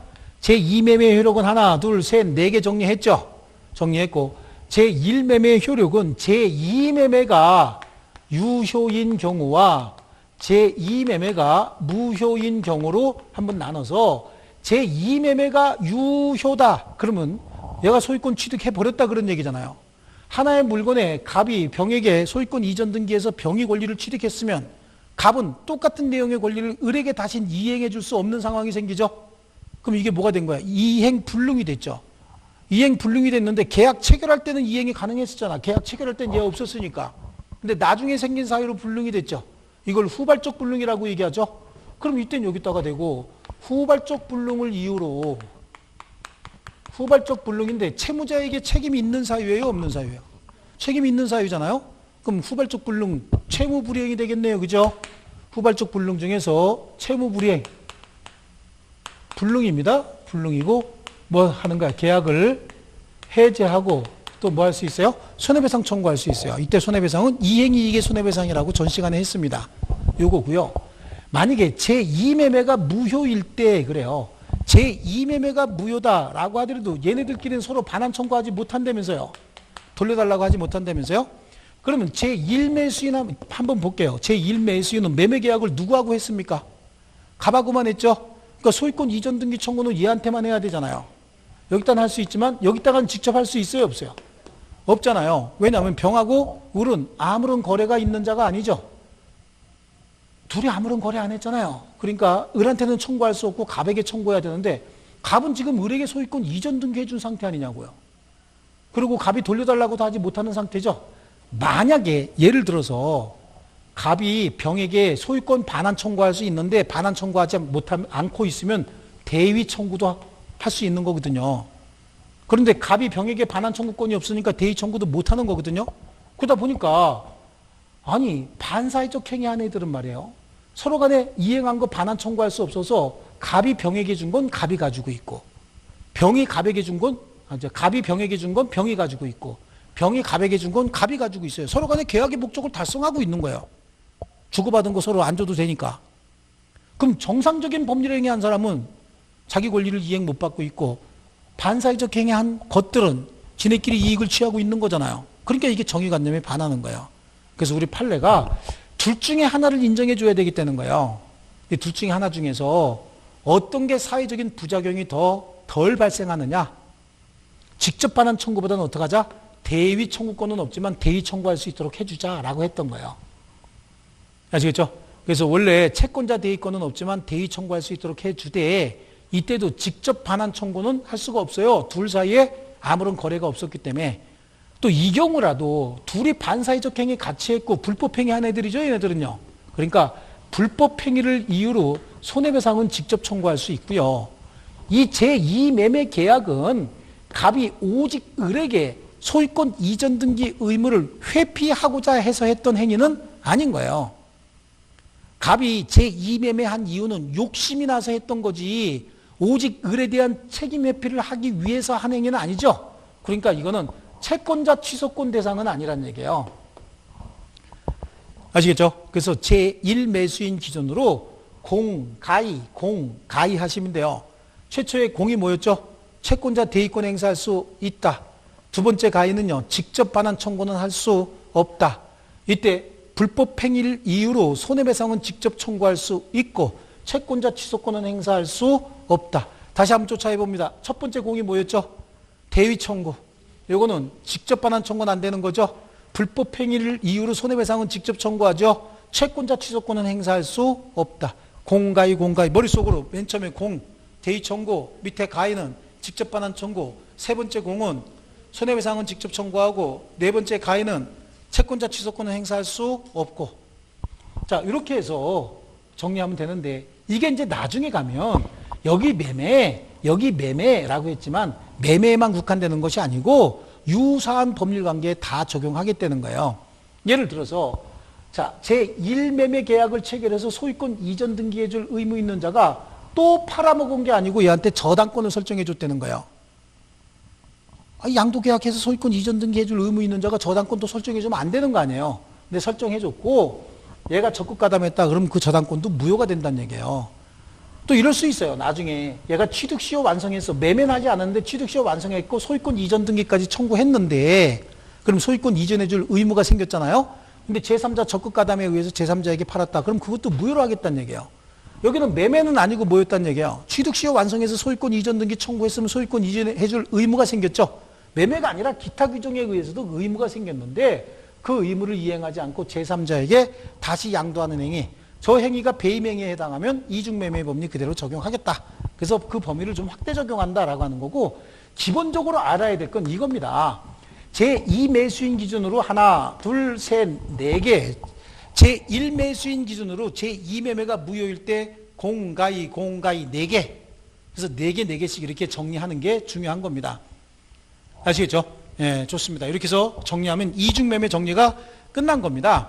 제2매매 효력은 하나, 둘, 셋, 4개 정리했죠. 정리했고 제1매매 효력은 제2매매가 유효인 경우와 제2매매가 무효인 경우로 한번 나눠서 제2매매가 유효다. 그러면 얘가 소유권 취득해버렸다 그런 얘기잖아요. 하나의 물건에 갑이 병에게 소유권 이전 등기에서 병이 권리를 취득했으면 갑은 똑같은 내용의 권리를 을에게 다시 이행해 줄 수 없는 상황이 생기죠. 그럼 이게 뭐가 된 거야? 이행불능이 됐죠. 이행불능이 됐는데 계약 체결할 때는 이행이 가능했었잖아. 계약 체결할 때는 얘가 없었으니까. 근데 나중에 생긴 사유로 불능이 됐죠. 이걸 후발적 불능이라고 얘기하죠. 그럼 이때는 여기다가 대고 후발적 불능을 이유로 후발적 불능인데 채무자에게 책임이 있는 사유예요? 없는 사유예요? 책임이 있는 사유잖아요? 그럼 후발적 불능 채무불이행이 되겠네요. 그죠? 후발적 불능 중에서 채무불이행 불능입니다. 불능이고 뭐 하는 거야? 계약을 해제하고 또 뭐 할 수 있어요? 손해배상 청구할 수 있어요. 이때 손해배상은 이행이익의 손해배상이라고 전 시간에 했습니다. 요거고요. 만약에 제2매매가 무효일 때 그래요. 제2매매가 무효다라고 하더라도 얘네들끼리는 서로 반환 청구하지 못한다면서요. 돌려달라고 하지 못한다면서요. 그러면 제1매수인 한번 볼게요. 제1매수인은 매매계약을 누구하고 했습니까? 갑하고만 했죠. 그러니까 소유권 이전 등기 청구는 얘한테만 해야 되잖아요. 여기다는 할 수 있지만 여기다가는 직접 할 수 있어요? 없어요? 없잖아요. 왜냐하면 병하고 을은 아무런 거래가 있는 자가 아니죠. 둘이 아무런 거래 안 했잖아요. 그러니까 을한테는 청구할 수 없고 갑에게 청구해야 되는데 갑은 지금 을에게 소유권 이전 등기해 준 상태 아니냐고요. 그리고 갑이 돌려달라고도 하지 못하는 상태죠. 만약에 예를 들어서 갑이 병에게 소유권 반환 청구할 수 있는데 반환 청구하지 않고 있으면 대위 청구도 할 수 있는 거거든요. 그런데 갑이 병에게 반환 청구권이 없으니까 대위 청구도 못하는 거거든요. 그러다 보니까 아니 반사회적 행위한 애들은 말이에요. 서로 간에 이행한 거 반환 청구할 수 없어서 갑이 병에게 준 건 갑이 가지고 있고 병이 갑에게 준 건 갑이 병에게 준 건 병이 가지고 있고 병이 갑에게 준 건 갑이 가지고 있어요. 서로 간에 계약의 목적을 달성하고 있는 거예요. 주고받은 거 서로 안 줘도 되니까. 그럼 정상적인 법률 행위한 사람은 자기 권리를 이행 못 받고 있고 반사회적 행위한 것들은 지네끼리 이익을 취하고 있는 거잖아요. 그러니까 이게 정의관념에 반하는 거예요. 그래서 우리 판례가 둘 중에 하나를 인정해 줘야 되기 때문인 거예요. 이 둘 중에 하나 중에서 어떤 게 사회적인 부작용이 덜 발생하느냐? 직접 반환 청구보다는 어떡하자? 대위 청구권은 없지만 대위 청구할 수 있도록 해주자라고 했던 거예요. 아시겠죠? 그래서 원래 채권자 대위권은 없지만 대위 청구할 수 있도록 해주되 이때도 직접 반환 청구는 할 수가 없어요. 둘 사이에 아무런 거래가 없었기 때문에. 또 이 경우라도 둘이 반사회적 행위 같이 했고 불법 행위한 애들이죠. 얘네들은요. 그러니까 불법 행위를 이유로 손해배상은 직접 청구할 수 있고요. 이 제2매매 계약은 갑이 오직 을에게 소유권 이전 등기 의무를 회피하고자 해서 했던 행위는 아닌 거예요. 갑이 제2매매한 이유는 욕심이 나서 했던 거지 오직 을에 대한 책임 회피를 하기 위해서 한 행위는 아니죠. 그러니까 이거는 채권자 취소권 대상은 아니란 얘기예요. 아시겠죠? 그래서 제1매수인 기준으로 공가이 하시면 돼요. 최초의 공이 뭐였죠? 채권자 대위권 행사할 수 있다. 두 번째 가이는요. 직접 반환 청구는 할 수 없다. 이때 불법 행위를 이유로 손해배상은 직접 청구할 수 있고 채권자 취소권은 행사할 수 없다. 다시 한번 쫓아해봅니다. 첫 번째 공이 뭐였죠? 대위 청구. 요거는 직접 반환 청구는 안 되는 거죠. 불법 행위를 이유로 손해배상은 직접 청구하죠. 채권자 취소권은 행사할 수 없다. 공가위 머릿속으로 맨 처음에 공, 대위 청구, 밑에 가위는 직접 반환 청구, 세 번째 공은 손해배상은 직접 청구하고 네 번째 가위는 채권자 취소권은 행사할 수 없고. 자, 이렇게 해서 정리하면 되는데 이게 이제 나중에 가면 여기 매매라고 했지만 매매에만 국한되는 것이 아니고 유사한 법률관계에 다 적용하겠다는 거예요. 예를 들어서 자, 제1매매 계약을 체결해서 소유권 이전 등기해 줄 의무 있는 자가 또 팔아먹은 게 아니고 얘한테 저당권을 설정해 줬다는 거예요. 양도계약해서 소유권 이전 등기해 줄 의무 있는 자가 저당권도 설정해 주면 안 되는 거 아니에요. 근데 설정해 줬고 얘가 적극 가담했다 그러면 그 저당권도 무효가 된다는 얘기예요. 또 이럴 수 있어요. 나중에 얘가 취득시효 완성했어. 매매는 하지 않았는데 취득시효 완성했고 소유권 이전 등기까지 청구했는데 그럼 소유권 이전해 줄 의무가 생겼잖아요. 근데 제3자 적극 가담에 의해서 제3자에게 팔았다. 그럼 그것도 무효로 하겠다는 얘기예요. 여기는 매매는 아니고 뭐였다는 얘기예요. 취득시효 완성해서 소유권 이전 등기 청구했으면 소유권 이전해 줄 의무가 생겼죠. 매매가 아니라 기타 규정에 의해서도 의무가 생겼는데 그 의무를 이행하지 않고 제3자에게 다시 양도하는 행위, 저 행위가 배임행위에 해당하면 이중매매법리 그대로 적용하겠다. 그래서 그 범위를 좀 확대 적용한다라고 하는 거고, 기본적으로 알아야 될 건 이겁니다. 제2매수인 기준으로 하나, 둘, 셋, 네 개. 제1매수인 기준으로 제2매매가 무효일 때 공가위 네 개. 그래서 네 개씩 이렇게 정리하는 게 중요한 겁니다. 아시겠죠? 예, 좋습니다. 이렇게 해서 정리하면 이중매매 정리가 끝난 겁니다.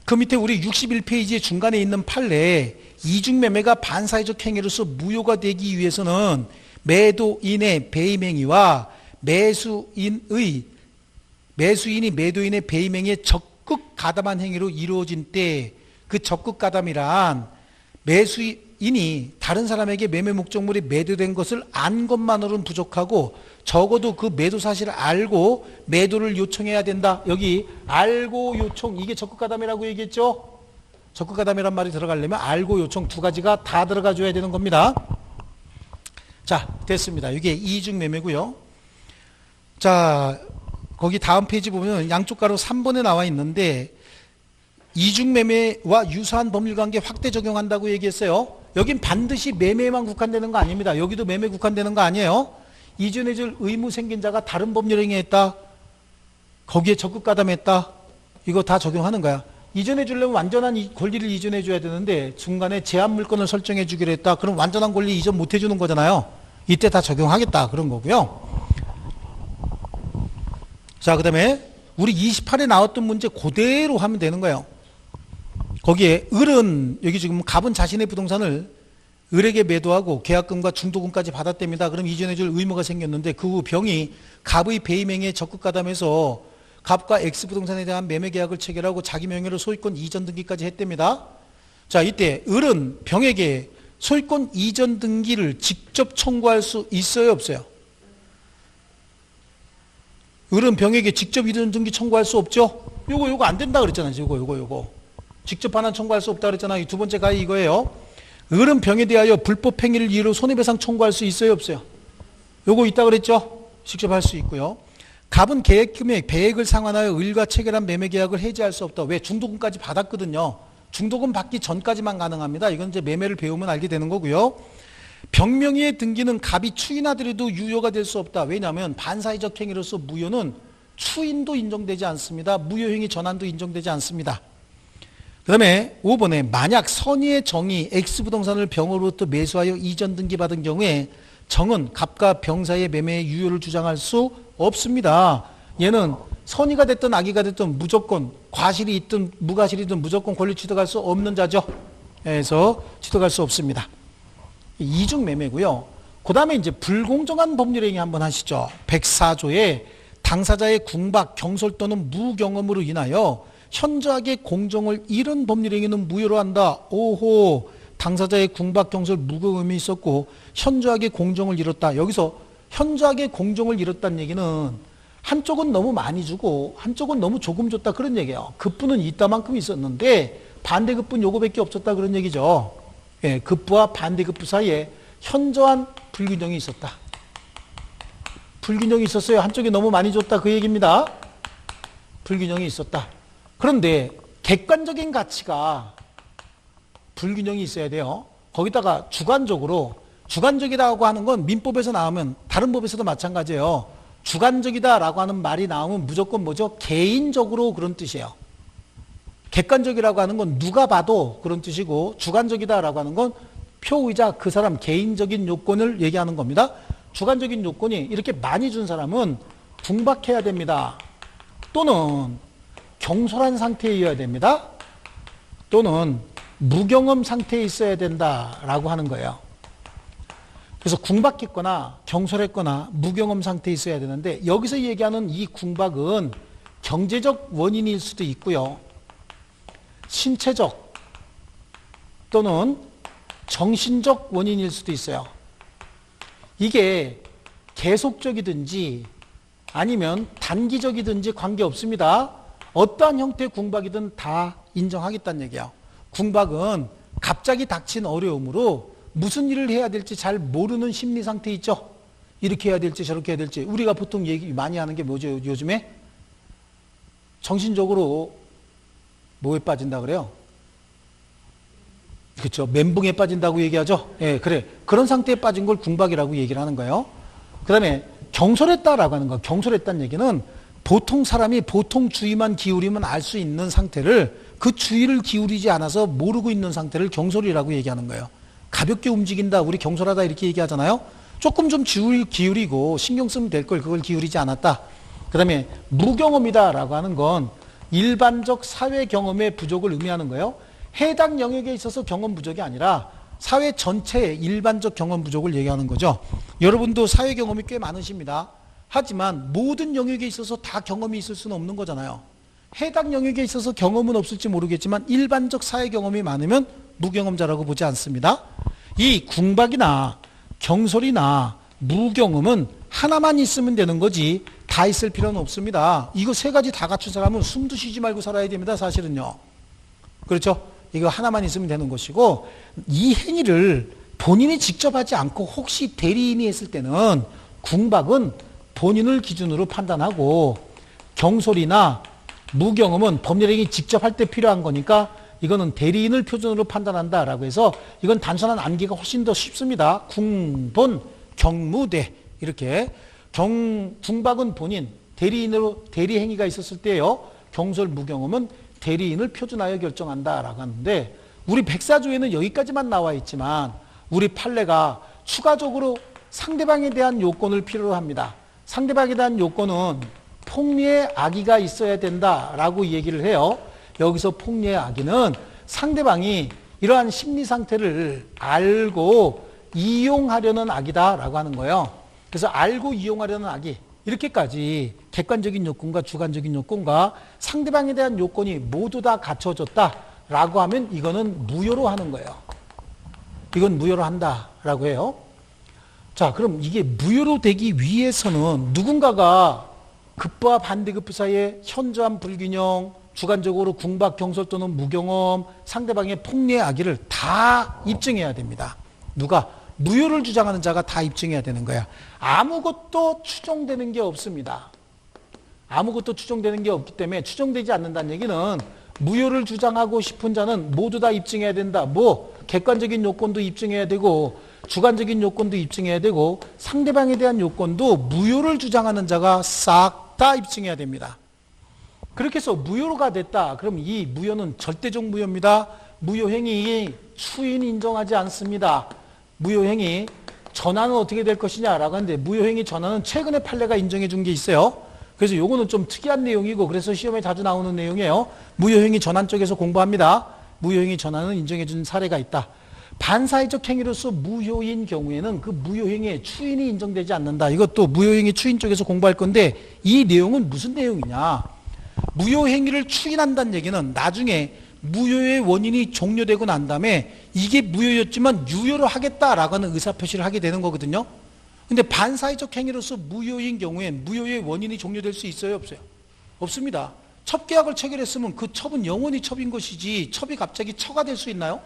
그 밑에 우리 61페이지의 중간에 있는 판례에 이중매매가 반사회적 행위로서 무효가 되기 위해서는 매도인의 배임행위와 매수인이 매도인의 배임행위에 적극 가담한 행위로 이루어진 때 그 적극 가담이란 매수인이 다른 사람에게 매매 목적물이 매도된 것을 안 것만으로는 부족하고 적어도 그 매도 사실을 알고 매도를 요청해야 된다. 여기 알고 요청, 이게 적극 가담이라고 얘기했죠. 적극 가담이란 말이 들어가려면 알고 요청 두 가지가 다 들어가 줘야 되는 겁니다. 자, 됐습니다. 이게 이중매매고요. 자, 거기 다음 페이지 보면 양쪽 가로 3번에 나와 있는데 이중매매와 유사한 법률관계 확대 적용한다고 얘기했어요. 여긴 반드시 매매에만 국한되는 거 아닙니다. 여기도 매매 국한되는 거 아니에요. 이전해줄 의무 생긴 자가 다른 법률 행위했다. 거기에 적극 가담했다. 이거 다 적용하는 거야. 이전해 주려면 완전한 권리를 이전해 줘야 되는데 중간에 제한 물건을 설정해 주기로 했다. 그럼 완전한 권리 이전 못 해주는 거잖아요. 이때 다 적용하겠다. 그런 거고요. 자, 그 다음에 우리 28에 나왔던 문제 그대로 하면 되는 거예요. 거기에 을은 여기 지금 갑은 자신의 부동산을 을에게 매도하고 계약금과 중도금까지 받았답니다. 그럼 이전해 줄 의무가 생겼는데 그 후 병이 갑의 배임행위에 적극 가담해서 갑과 X부동산에 대한 매매계약을 체결하고 자기 명의로 소유권 이전 등기까지 했답니다. 자, 이때 을은 병에게 소유권 이전 등기를 직접 청구할 수 있어요, 없어요? 을은 병에게 직접 이전 등기 청구할 수 없죠? 요거 안 된다 그랬잖아요. 요거. 직접 반환 청구할 수 없다 그랬잖아요. 이 두 번째 가위 이거예요. 을은 병에 대하여 불법 행위를 이유로 손해배상 청구할 수 있어요, 없어요? 요거 있다 그랬죠? 직접 할 수 있고요. 갑은 계획 금액, 배액을 상환하여 을과 체결한 매매 계약을 해지할 수 없다. 왜? 중도금까지 받았거든요. 중도금 받기 전까지만 가능합니다. 이건 이제 매매를 배우면 알게 되는 거고요. 병명의의 등기는 갑이 추인하더라도 유효가 될 수 없다. 왜냐하면 반사회적 행위로서 무효는 추인도 인정되지 않습니다. 무효행위 전환도 인정되지 않습니다. 그 다음에 5번에 만약 선의의 정이 X부동산을 병으로부터 매수하여 이전 등기 받은 경우에 정은 갑과 병 사이의 매매의 유효를 주장할 수 없습니다. 얘는 선의가 됐든 악의가 됐든 무조건 과실이 있든 무과실이든 무조건 권리 취득할 수 없는 자죠. 그래서 취득할 수 없습니다. 이중매매고요. 그 다음에 이제 불공정한 법률행위 한번 하시죠. 104조에 당사자의 궁박, 경솔 또는 무경험으로 인하여 현저하게 공정을 잃은 법률행위는 무효로 한다. 오호, 당사자의 궁박, 경솔, 무경험이 있었고 현저하게 공정을 잃었다. 여기서 현저하게 공정을 잃었다는 얘기는 한쪽은 너무 많이 주고 한쪽은 너무 조금 줬다 그런 얘기예요. 급부는 이따만큼 있었는데 반대급부는 요거밖에 없었다 그런 얘기죠. 예, 급부와 반대급부 사이에 현저한 불균형이 있었다. 불균형이 있었어요. 한쪽이 너무 많이 줬다 그 얘기입니다. 불균형이 있었다. 그런데 객관적인 가치가 불균형이 있어야 돼요. 거기다가 주관적이라고 하는 건 민법에서 나오면 다른 법에서도 마찬가지예요. 주관적이다라고 하는 말이 나오면 무조건 뭐죠? 개인적으로 그런 뜻이에요. 객관적이라고 하는 건 누가 봐도 그런 뜻이고, 주관적이다라고 하는 건 표의자 그 사람 개인적인 요건을 얘기하는 겁니다. 주관적인 요건이 이렇게 많이 준 사람은 궁박해야 됩니다. 또는 경솔한 상태이어야 됩니다. 또는 무경험 상태에 있어야 된다라고 하는 거예요. 그래서 궁박했거나 경솔했거나 무경험 상태에 있어야 되는데, 여기서 얘기하는 이 궁박은 경제적 원인일 수도 있고요, 신체적 또는 정신적 원인일 수도 있어요. 이게 계속적이든지 아니면 단기적이든지 관계없습니다. 어떠한 형태의 궁박이든 다 인정하겠다는 얘기예요. 궁박은 갑자기 닥친 어려움으로 무슨 일을 해야 될지 잘 모르는 심리 상태 있죠. 이렇게 해야 될지 저렇게 해야 될지. 우리가 보통 얘기 많이 하는 게 뭐죠? 요즘에 정신적으로 뭐에 빠진다 그래요? 그렇죠. 멘붕에 빠진다고 얘기하죠. 예, 그래. 그런 상태에 빠진 걸 궁박이라고 얘기를 하는 거예요. 그 다음에 경솔했다라고 하는 거. 경솔했다는 얘기는 보통 사람이 보통 주의만 기울이면 알 수 있는 상태를, 그 주의를 기울이지 않아서 모르고 있는 상태를 경솔이라고 얘기하는 거예요. 가볍게 움직인다, 우리 경솔하다 이렇게 얘기하잖아요. 조금 좀 주의를 기울이고 신경 쓰면 될 걸 그걸 기울이지 않았다. 그 다음에 무경험이다라고 하는 건 일반적 사회 경험의 부족을 의미하는 거예요. 해당 영역에 있어서 경험 부족이 아니라 사회 전체의 일반적 경험 부족을 얘기하는 거죠. 여러분도 사회 경험이 꽤 많으십니다. 하지만 모든 영역에 있어서 다 경험이 있을 수는 없는 거잖아요. 해당 영역에 있어서 경험은 없을지 모르겠지만 일반적 사회 경험이 많으면 무경험자라고 보지 않습니다. 이 궁박이나 경솔이나 무경험은 하나만 있으면 되는 거지 다 있을 필요는 없습니다. 이거 세 가지 다 갖춘 사람은 숨도 쉬지 말고 살아야 됩니다. 사실은요. 그렇죠? 이거 하나만 있으면 되는 것이고, 이 행위를 본인이 직접 하지 않고 혹시 대리인이 했을 때는 궁박은 본인을 기준으로 판단하고, 경솔이나 무경험은 법률행위 직접 할 때 필요한 거니까 이거는 대리인을 표준으로 판단한다라고 해서 이건 단순한 암기가 훨씬 더 쉽습니다. 궁본, 경무대 이렇게. 궁박은 본인, 대리인으로 대리행위가 있었을 때요. 경솔, 무경험은 대리인을 표준하여 결정한다라고 하는데, 우리 백사조에는 여기까지만 나와 있지만 우리 판례가 추가적으로 상대방에 대한 요건을 필요로 합니다. 상대방에 대한 요건은 폭리의 악의가 있어야 된다라고 얘기를 해요. 여기서 폭리의 악의는 상대방이 이러한 심리 상태를 알고 이용하려는 악이다라고 하는 거예요. 그래서 알고 이용하려는 악의, 이렇게까지 객관적인 요건과 주관적인 요건과 상대방에 대한 요건이 모두 다 갖춰졌다라고 하면 이거는 무효로 하는 거예요. 이건 무효로 한다라고 해요. 자, 그럼 이게 무효로 되기 위해서는 누군가가 급부와 반대급부 사이에 현저한 불균형, 주관적으로 궁박, 경솔 또는 무경험, 상대방의 폭리의 악의를 다 입증해야 됩니다. 누가? 무효를 주장하는 자가 다 입증해야 되는 거야. 아무것도 추정되는 게 없습니다. 아무것도 추정되는 게 없기 때문에 추정되지 않는다는 얘기는 무효를 주장하고 싶은 자는 모두 다 입증해야 된다. 뭐 객관적인 요건도 입증해야 되고 주관적인 요건도 입증해야 되고 상대방에 대한 요건도 무효를 주장하는 자가 싹 다 입증해야 됩니다. 그렇게 해서 무효가 됐다. 그럼 이 무효는 절대적 무효입니다. 무효행위 추인 인정하지 않습니다. 무효행위 전환은 어떻게 될 것이냐라고 하는데, 무효행위 전환은 최근에 판례가 인정해 준 게 있어요. 그래서 요거는 좀 특이한 내용이고 그래서 시험에 자주 나오는 내용이에요. 무효행위 전환 쪽에서 공부합니다. 무효행위 전환은 인정해 준 사례가 있다. 반사회적 행위로서 무효인 경우에는 그 무효행위의 추인이 인정되지 않는다. 이것도 무효행위 추인 쪽에서 공부할 건데, 이 내용은 무슨 내용이냐. 무효행위를 추인한다는 얘기는 나중에 무효의 원인이 종료되고 난 다음에 이게 무효였지만 유효로 하겠다라고 하는 의사표시를 하게 되는 거거든요. 근데 반사회적 행위로서 무효인 경우엔 무효의 원인이 종료될 수 있어요, 없어요? 없습니다. 첩계약을 체결했으면 그 첩은 영원히 첩인 것이지 첩이 갑자기 처가 될 수 있나요?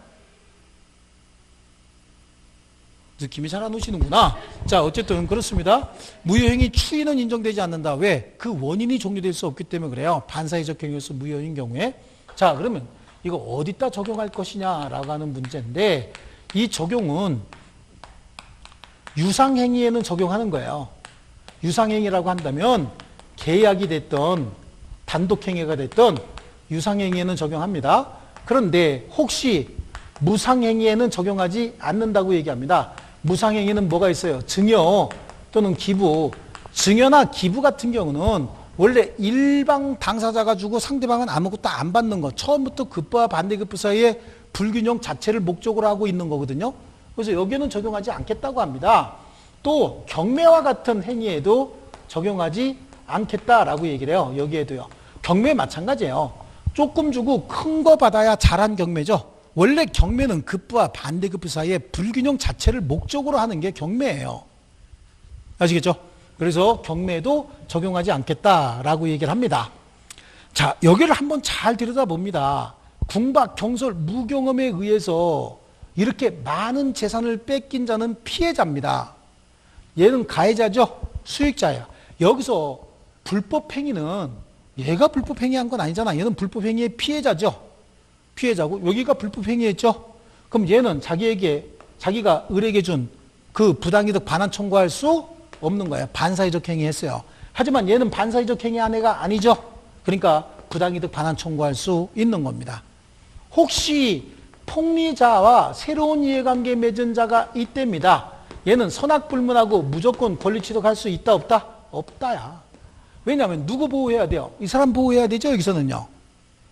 느낌이 잘 안 오시는구나. 자, 어쨌든 그렇습니다. 무효행위 추인은 인정되지 않는다. 왜? 그 원인이 종료될 수 없기 때문에 그래요. 반사회적 행위로서 무효인 경우에. 자, 그러면 이거 어디다 적용할 것이냐라고 하는 문제인데, 이 적용은 유상행위에는 적용하는 거예요. 유상행위라고 한다면 계약이 됐던 단독행위가 됐던 유상행위에는 적용합니다. 그런데 혹시 무상행위에는 적용하지 않는다고 얘기합니다. 무상행위는 뭐가 있어요? 증여 또는 기부. 증여나 기부 같은 경우는 원래 일방 당사자가 주고 상대방은 아무것도 안 받는 거. 처음부터 급부와 반대급부 사이에 불균형 자체를 목적으로 하고 있는 거거든요. 그래서 여기에는 적용하지 않겠다고 합니다. 또 경매와 같은 행위에도 적용하지 않겠다라고 얘기를 해요. 여기에도요. 경매 마찬가지예요. 조금 주고 큰 거 받아야 잘한 경매죠. 원래 경매는 급부와 반대급부 사이에 불균형 자체를 목적으로 하는 게 경매예요. 아시겠죠? 그래서 경매도 적용하지 않겠다라고 얘기를 합니다. 자, 여기를 한번 잘 들여다봅니다. 궁박, 경솔, 무경험에 의해서 이렇게 많은 재산을 뺏긴 자는 피해자입니다. 얘는 가해자죠? 수익자예요. 여기서 불법행위는 얘가 불법행위한 건 아니잖아. 얘는 불법행위의 피해자죠. 피해자고 여기가 불법행위했죠. 그럼 얘는 자기가 을에게 준 그 부당이득 반환 청구할 수 없는 거예요. 반사회적 행위했어요. 하지만 얘는 반사회적 행위한 애가 아니죠. 그러니까 부당이득 반환 청구할 수 있는 겁니다. 혹시 폭리자와 새로운 이해관계 맺은 자가 이때입니다. 얘는 선악불문하고 무조건 권리 취득할 수 있다 없다? 없다야. 왜냐하면 누구 보호해야 돼요? 이 사람 보호해야 되죠, 여기서는요.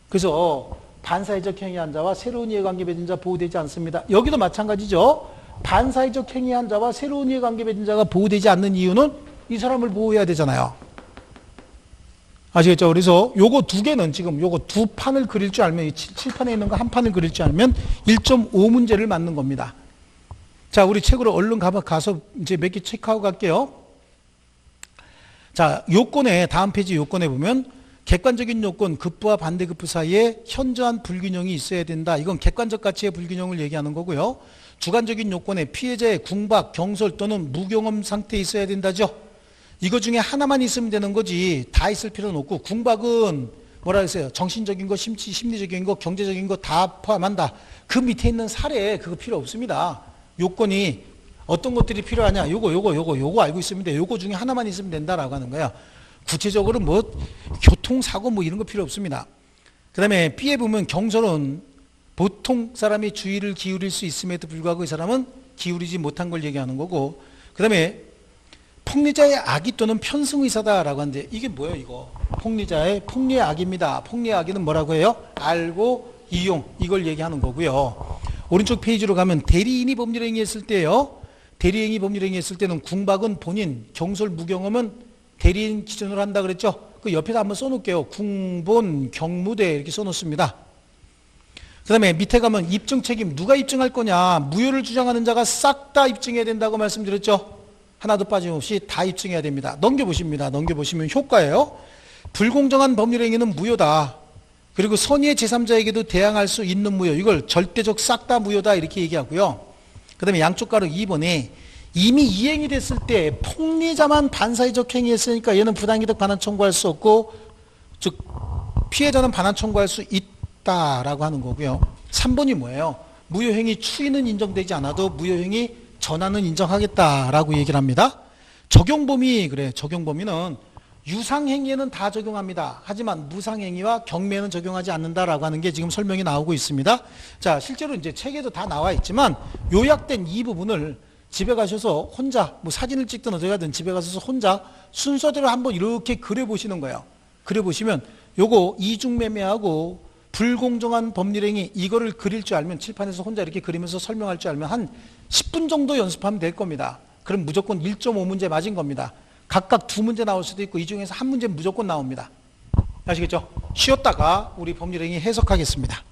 그래서 반사회적 행위한 자와 새로운 이해관계 맺은 자 보호되지 않습니다. 여기도 마찬가지죠. 반사회적 행위한 자와 새로운 이해관계 맺은 자가 보호되지 않는 이유는 이 사람을 보호해야 되잖아요. 아시겠죠? 그래서 요거 두 개는 지금 요거 두 판을 그릴 줄 알면, 이 칠판에 있는 거 한 판을 그릴 줄 알면 1.5 문제를 맞는 겁니다. 자, 우리 책으로 얼른 가서 이제 몇 개 체크하고 갈게요. 자, 요건에, 다음 페이지 요건에 보면 객관적인 요건, 급부와 반대급부 사이에 현저한 불균형이 있어야 된다. 이건 객관적 가치의 불균형을 얘기하는 거고요. 주관적인 요건에 피해자의 궁박, 경솔 또는 무경험 상태에 있어야 된다죠. 이거 중에 하나만 있으면 되는 거지 다 있을 필요는 없고, 궁박은 뭐라 했어요? 정신적인 거, 심리적인 거, 경제적인 거 다 포함한다. 그 밑에 있는 사례 그거 필요 없습니다. 요건이 어떤 것들이 필요하냐? 요거 알고 있으면 돼. 요거 중에 하나만 있으면 된다라고 하는 거야. 구체적으로 뭐 교통사고 뭐 이런 거 필요 없습니다. 그 다음에 B에 보면 경솔은 보통 사람이 주의를 기울일 수 있음에도 불구하고 이 사람은 기울이지 못한 걸 얘기하는 거고, 그 다음에 폭리자의 악의 또는 편승의사다라고 하는데 이게 뭐예요? 이거 폭리의 악입니다. 폭리의 악의는 뭐라고 해요? 알고 이용, 이걸 얘기하는 거고요. 오른쪽 페이지로 가면 대리인이 법률행위 했을 때요, 대리인이 법률행위 했을 때는 궁박은 본인, 경솔, 무경험은 대리인 기준으로 한다 그랬죠? 그 옆에다 한번 써놓을게요. 궁본, 경무대 이렇게 써놓습니다. 그 다음에 밑에 가면 입증 책임, 누가 입증할 거냐? 무효를 주장하는 자가 싹 다 입증해야 된다고 말씀드렸죠? 하나도 빠짐없이 다 입증해야 됩니다. 넘겨보십니다. 넘겨보시면 효과예요. 불공정한 법률행위는 무효다. 그리고 선의의 제3자에게도 대항할 수 있는 무효, 이걸 절대적 싹 다 무효다 이렇게 얘기하고요. 그 다음에 양쪽 가로 2번에 이미 이행이 됐을 때 폭리자만 반사회적 행위했으니까 얘는 부당이득 반환 청구할 수 없고, 즉 피해자는 반환 청구할 수 있다라고 하는 거고요. 3번이 뭐예요? 무효행위 추인은 인정되지 않아도 무효행위 전환은 인정하겠다라고 얘기를 합니다. 적용범위, 그래, 적용범위는 유상행위에는 다 적용합니다. 하지만 무상행위와 경매는 적용하지 않는다라고 하는 게 지금 설명이 나오고 있습니다. 자, 실제로 이제 책에도 다 나와 있지만 요약된 이 부분을 집에 가셔서 혼자 뭐 사진을 찍든 어디 가든 집에 가셔서 혼자 순서대로 한번 이렇게 그려보시는 거예요. 그려보시면 요거 이중매매하고 불공정한 법률행위 이거를 그릴 줄 알면, 칠판에서 혼자 이렇게 그리면서 설명할 줄 알면 한 10분 정도 연습하면 될 겁니다. 그럼 무조건 1.5문제 맞은 겁니다. 각각 2문제 나올 수도 있고 이 중에서 한 문제 무조건 나옵니다. 아시겠죠? 쉬었다가 우리 법률행위 해석하겠습니다.